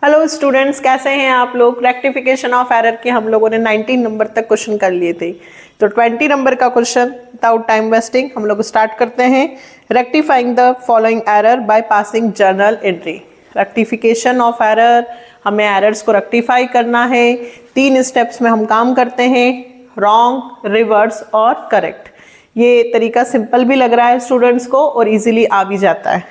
Hello students, कैसे हैं आप लोग। रेक्टिफिकेशन ऑफ एरर के हम लोगों ने 19 नंबर तक क्वेश्चन कर लिए थे, तो 20 नंबर का क्वेश्चन विदाउट टाइम वेस्टिंग हम लोग स्टार्ट करते हैं। Rectifying the following error by passing journal entry. Rectification of error, हमें एरर्स को रेक्टिफाई करना है। 3 स्टेप्स में हम काम करते हैं, रॉन्ग, रिवर्स और करेक्ट। ये तरीका सिंपल भी लग रहा है स्टूडेंट्स को और इजीली आ भी जाता है।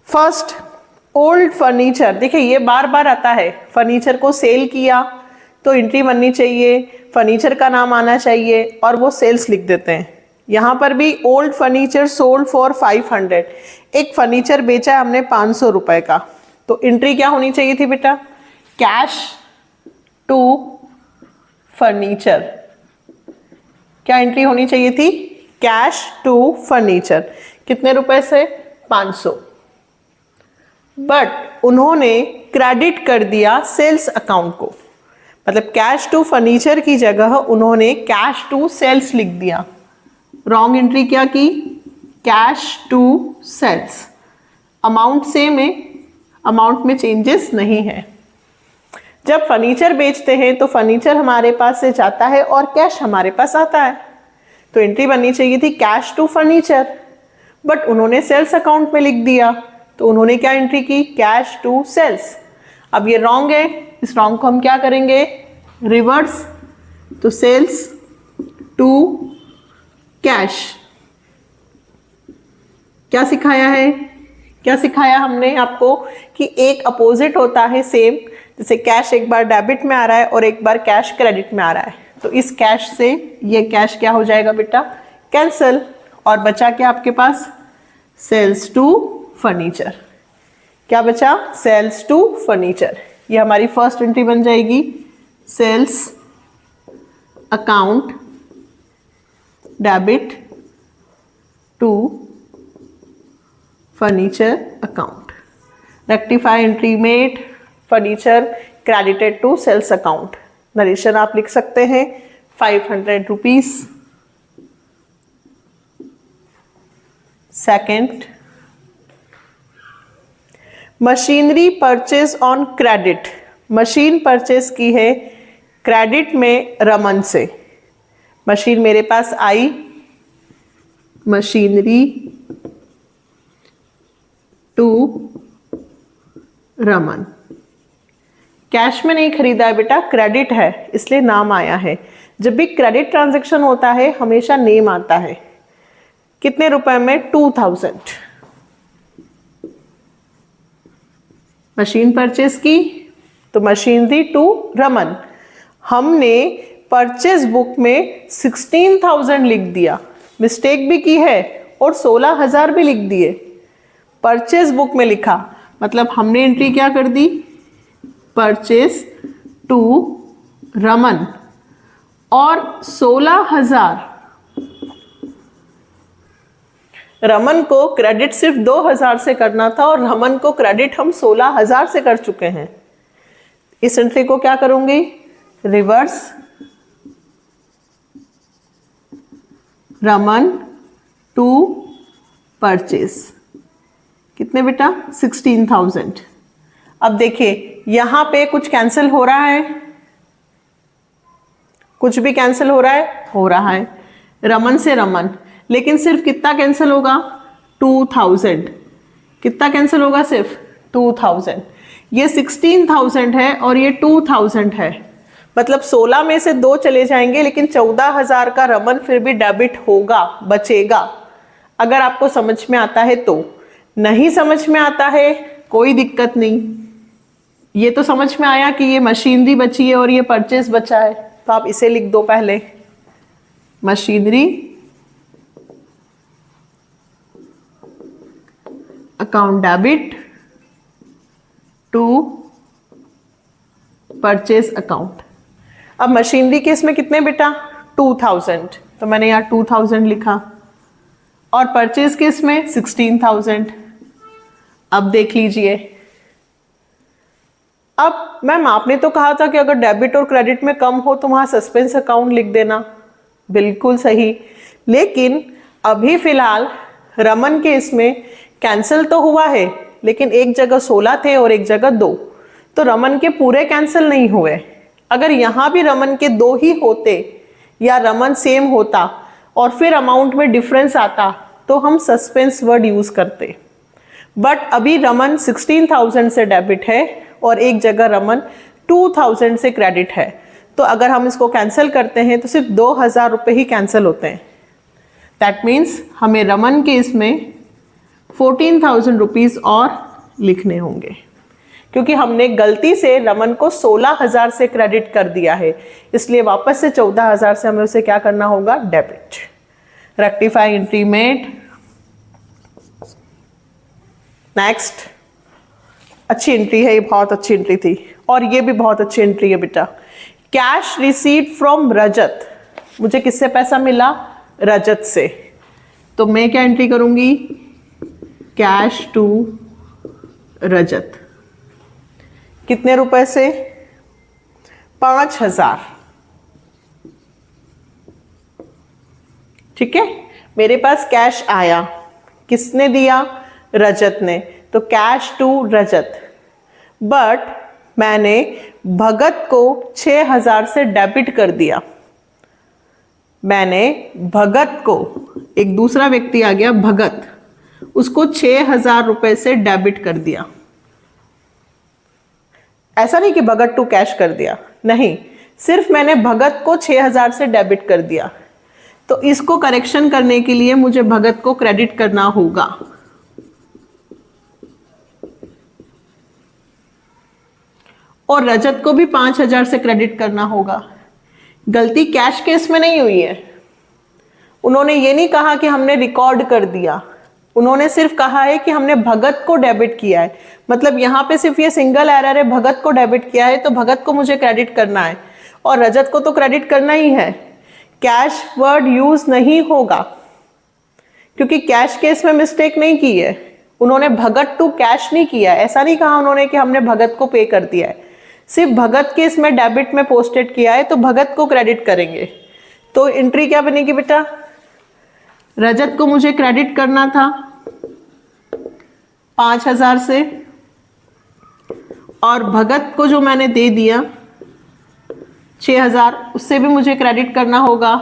First, old furniture. देखिए ये बार बार आता है, फर्नीचर को सेल किया तो एंट्री बननी चाहिए, फर्नीचर का नाम आना चाहिए और वो सेल्स लिख देते हैं। यहाँ पर भी ओल्ड फर्नीचर सोल्ड फॉर 500, एक फर्नीचर बेचा है हमने 500 रुपए का, तो एंट्री क्या होनी चाहिए थी बेटा, कैश टू फर्नीचर। क्या एंट्री होनी चाहिए थी, कैश टू फर्नीचर। कितने रुपए से, 500। बट उन्होंने क्रेडिट कर दिया सेल्स अकाउंट को, मतलब कैश टू फर्नीचर की जगह उन्होंने कैश टू सेल्स लिख दिया। रॉन्ग एंट्री क्या की, cash to sales. Amount same है, अमाउंट में चेंजेस नहीं है। जब फर्नीचर बेचते हैं तो फर्नीचर हमारे पास से जाता है और कैश हमारे पास आता है, तो एंट्री बननी चाहिए थी कैश टू फर्नीचर, बट उन्होंने सेल्स अकाउंट में लिख दिया, तो उन्होंने क्या एंट्री की, कैश टू सेल्स। अब ये रॉन्ग है, इस रॉन्ग को हम क्या करेंगे, रिवर्स, तो सेल्स टू कैश। क्या सिखाया है, क्या सिखाया हमने आपको कि एक अपोजिट होता है सेम, जैसे कैश एक बार डेबिट में आ रहा है और एक बार कैश क्रेडिट में आ रहा है, तो इस कैश से ये कैश क्या हो जाएगा बेटा, कैंसल, और बचा क्या आपके पास, सेल्स टू फर्नीचर। क्या बचा, सेल्स टू फर्नीचर। ये हमारी फर्स्ट एंट्री बन जाएगी, sales account debit to furniture account. Rectify entry made, furniture credited to sales account. Narration आप लिख सकते हैं 500 rupees. Second, machinery purchase on credit. Machine purchase की है क्रेडिट में रमन से। मशीन मेरे पास आई, मशीनरी टू रमन। कैश में नहीं खरीदा है बेटा, क्रेडिट है इसलिए नाम आया है। जब भी क्रेडिट ट्रांजैक्शन होता है हमेशा नेम आता है। कितने रुपए में, 2000। मशीन परचेज की तो मशीनरी टू रमन। हमने परचेज बुक में 16,000 लिख दिया, मिस्टेक भी की है और 16,000 भी लिख दिए। परचेज बुक में लिखा मतलब हमने एंट्री क्या कर दी, परचेज टू रमन, और 16,000। रमन को क्रेडिट सिर्फ 2,000 से करना था और रमन को क्रेडिट हम 16,000 से कर चुके हैं। इस एंट्री को क्या करूंगी, रिवर्स, रमन टू परचेज। कितने बेटा, 16,000। अब देखिए यहां पे कुछ कैंसिल हो रहा है, कुछ भी कैंसिल हो रहा है, रमन से रमन, लेकिन सिर्फ कितना कैंसिल होगा, 2000। कितना कैंसिल होगा, सिर्फ 2000। ये 16,000 है और ये 2000 है, मतलब 16 में से 2 चले जाएंगे, लेकिन 14,000 का रमन फिर भी डेबिट होगा, बचेगा। अगर आपको समझ में आता है तो, नहीं समझ में आता है कोई दिक्कत नहीं। ये तो समझ में आया कि ये मशीनरी बची है और ये परचेज बचा है, तो आप इसे लिख दो पहले, machinery account debit to purchase account. अब मशीनरी के इसमें कितने बेटा, 2000, तो मैंने यहाँ 2000 लिखा, और परचेज के इसमें 16,000। अब देख लीजिए, अब मैम आपने तो कहा था कि अगर डेबिट और क्रेडिट में कम हो तो वहां सस्पेंस अकाउंट लिख देना, बिल्कुल सही, लेकिन अभी फिलहाल रमन के इसमें कैंसिल तो हुआ है, लेकिन एक जगह 16 थे और एक जगह 2, तो रमन के पूरे कैंसिल नहीं हुए। अगर यहाँ भी रमन के 2 ही होते या रमन सेम होता और फिर अमाउंट में डिफरेंस आता तो हम सस्पेंस वर्ड यूज करते। बट अभी रमन 16,000 से डेबिट है और एक जगह रमन 2,000 से क्रेडिट है, तो अगर हम इसको कैंसिल करते हैं तो सिर्फ 2,000 रुपये ही कैंसिल होते हैं। दैट मीन्स हमें रमन के इसमें 14,000 रुपीज और लिखने होंगे, क्योंकि हमने गलती से रमन को 16,000 से क्रेडिट कर दिया है, इसलिए वापस से 14,000 से हमें उसे क्या करना होगा, debit. Rectify entry made. Next, अच्छी एंट्री है ये, बहुत अच्छी एंट्री थी, और ये भी बहुत अच्छी एंट्री है बेटा। कैश रिसीट फ्रॉम रजत, मुझे किससे पैसा मिला, रजत से, तो मैं क्या एंट्री करूंगी, कैश टू रजत। कितने रुपए से, 5,000। ठीक है, मेरे पास कैश आया, किसने दिया, रजत ने, तो कैश टू रजत। बट मैंने भगत को 6,000 से डेबिट कर दिया। मैंने भगत को, एक दूसरा व्यक्ति आ गया भगत, उसको 6,000 रुपए से डेबिट कर दिया। ऐसा नहीं कि भगत टू कैश कर दिया, नहीं, सिर्फ मैंने भगत को 6,000 से डेबिट कर दिया। तो इसको करेक्शन करने के लिए मुझे भगत को क्रेडिट करना होगा। और रजत को भी 5,000 से क्रेडिट करना होगा। गलती कैश केस में नहीं हुई है। उन्होंने ये नहीं कहा कि हमने रिकॉर्ड कर दिया, उन्होंने सिर्फ कहा है कि हमने भगत को डेबिट किया है। मतलब यहाँ पे सिर्फ ये सिंगल एरर है, भगत को डेबिट किया है तो भगत को मुझे क्रेडिट करना है, और रजत को तो क्रेडिट करना ही है। कैश वर्ड यूज नहीं होगा, क्योंकि कैश केस में मिस्टेक नहीं की है। उन्होंने भगत टू कैश नहीं किया, ऐसा नहीं कहा उन्होंने कि हमने भगत को पे कर दिया है, सिर्फ भगत के इसमें डेबिट में पोस्टेड किया है तो भगत को क्रेडिट करेंगे। तो एंट्री क्या बनेगी बेटा, रजत को मुझे क्रेडिट करना था 5,000 से, और भगत को जो मैंने दे दिया 6,000, उससे भी मुझे क्रेडिट करना होगा।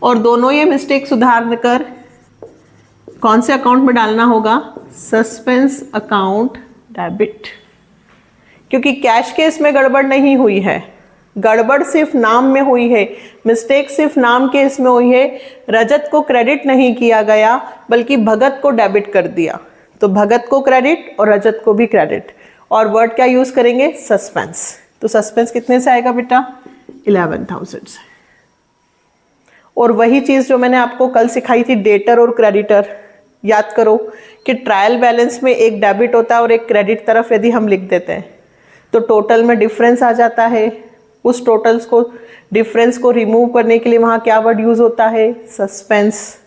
और दोनों ये मिस्टेक सुधार कर कौन से अकाउंट में डालना होगा, सस्पेंस अकाउंट डेबिट, क्योंकि कैश केस में गड़बड़ नहीं हुई है, गड़बड़ सिर्फ नाम में हुई है, मिस्टेक सिर्फ नाम के इसमें हुई है। रजत को क्रेडिट नहीं किया गया बल्कि भगत को डेबिट कर दिया, तो भगत को क्रेडिट और रजत को भी क्रेडिट। और वर्ड क्या यूज करेंगे, सस्पेंस। तो सस्पेंस कितने से आएगा बेटा, 11,000 से। और वही चीज जो मैंने आपको कल सिखाई थी, डेटर और क्रेडिटर, याद करो कि ट्रायल बैलेंस में एक डेबिट होता है और एक क्रेडिट तरफ यदि हम लिख देते हैं तो टोटल में डिफरेंस आ जाता है। उस टोटल्स को, डिफरेंस को रिमूव करने के लिए वहां क्या वर्ड यूज होता है, सस्पेंस।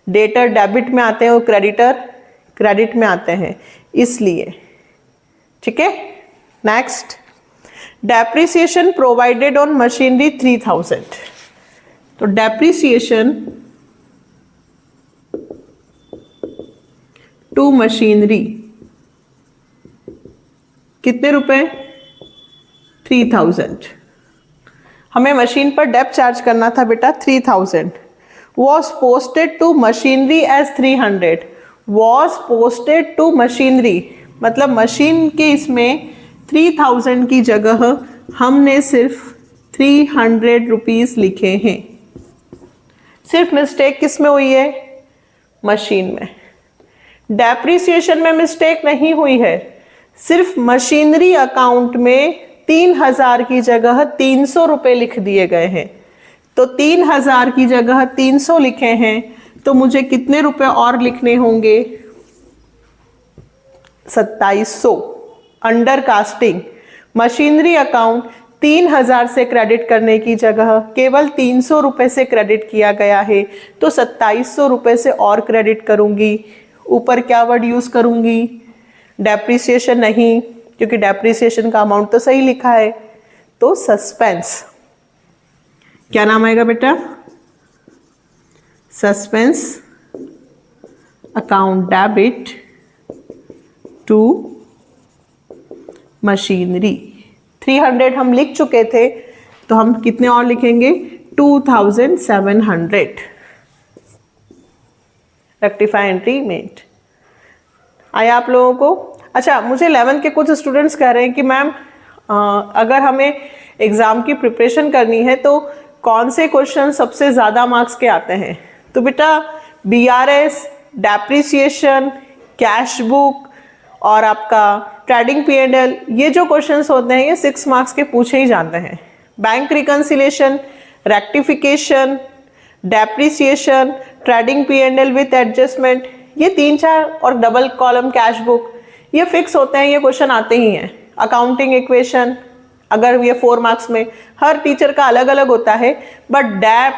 डेटर डेबिट में आते हैं और क्रेडिटर क्रेडिट में आते हैं, इसलिए। ठीक है, next, depreciation provided on machinery 3,000। तो डेप्रिसिएशन टू मशीनरी कितने रुपए, 3,000। हमें मशीन पर डेप चार्ज करना था बेटा 3,000। Was posted to machinery as 300। Was posted to machinery मतलब मशीन के इसमें 3,000 की जगह हमने सिर्फ 300 रुपीज लिखे हैं। सिर्फ मिस्टेक किस में हुई है, मशीन में। डेप्रिसिएशन में मिस्टेक नहीं हुई है, सिर्फ मशीनरी अकाउंट में 3,000 की जगह 300 रुपए लिख दिए गए हैं। तो 3,000 की जगह 300 लिखे हैं, तो मुझे कितने रुपए और लिखने होंगे, 2700। अंडर कास्टिंग मशीनरी अकाउंट 3,000 से क्रेडिट करने की जगह केवल 300 रुपए से क्रेडिट किया गया है, तो 2700 रुपए से और क्रेडिट करूंगी। ऊपर क्या वर्ड यूज करूंगी, डेप्रिसिएशन नहीं, क्योंकि डेप्रिसिएशन का अमाउंट तो सही लिखा है। तो सस्पेंस, क्या नाम आएगा बेटा, suspense account debit to machinery. 300 हम लिख चुके थे, तो हम कितने और लिखेंगे? 2700। Rectify entry made. आया आप लोगों को? अच्छा, मुझे 11th के कुछ स्टूडेंट्स कह रहे हैं कि मैम अगर हमें एग्जाम की प्रिपरेशन करनी है तो कौन से क्वेश्चन सबसे ज्यादा मार्क्स के आते हैं? तो बेटा BRS, डेप्रिसिएशन, कैश बुक और आपका ट्रेडिंग P&L, ये जो क्वेश्चंस होते हैं ये 6 मार्क्स के पूछे ही जाते हैं। Bank reconciliation, rectification, depreciation, trading P&L with adjustment, ये 3-4 और डबल कॉलम कैश बुक, ये फिक्स होते हैं, ये क्वेश्चन आते ही हैं। अकाउंटिंग इक्वेशन, अगर ये 4 मार्क्स में, हर टीचर का अलग अलग होता है, बट डैप,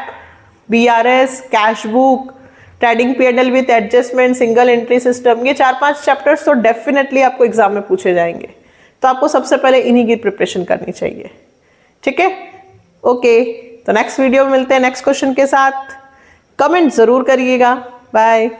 BRS, cash book, trading P&L with adjustment, single entry system, ये 4-5 चैप्टर्स तो डेफिनेटली आपको एग्जाम में पूछे जाएंगे। तो आपको सबसे पहले इन्हीं की प्रिपरेशन करनी चाहिए। ठीक है, ओके। तो नेक्स्ट वीडियो में मिलते हैं नेक्स्ट क्वेश्चन के साथ। कमेंट जरूर करिएगा। बाय।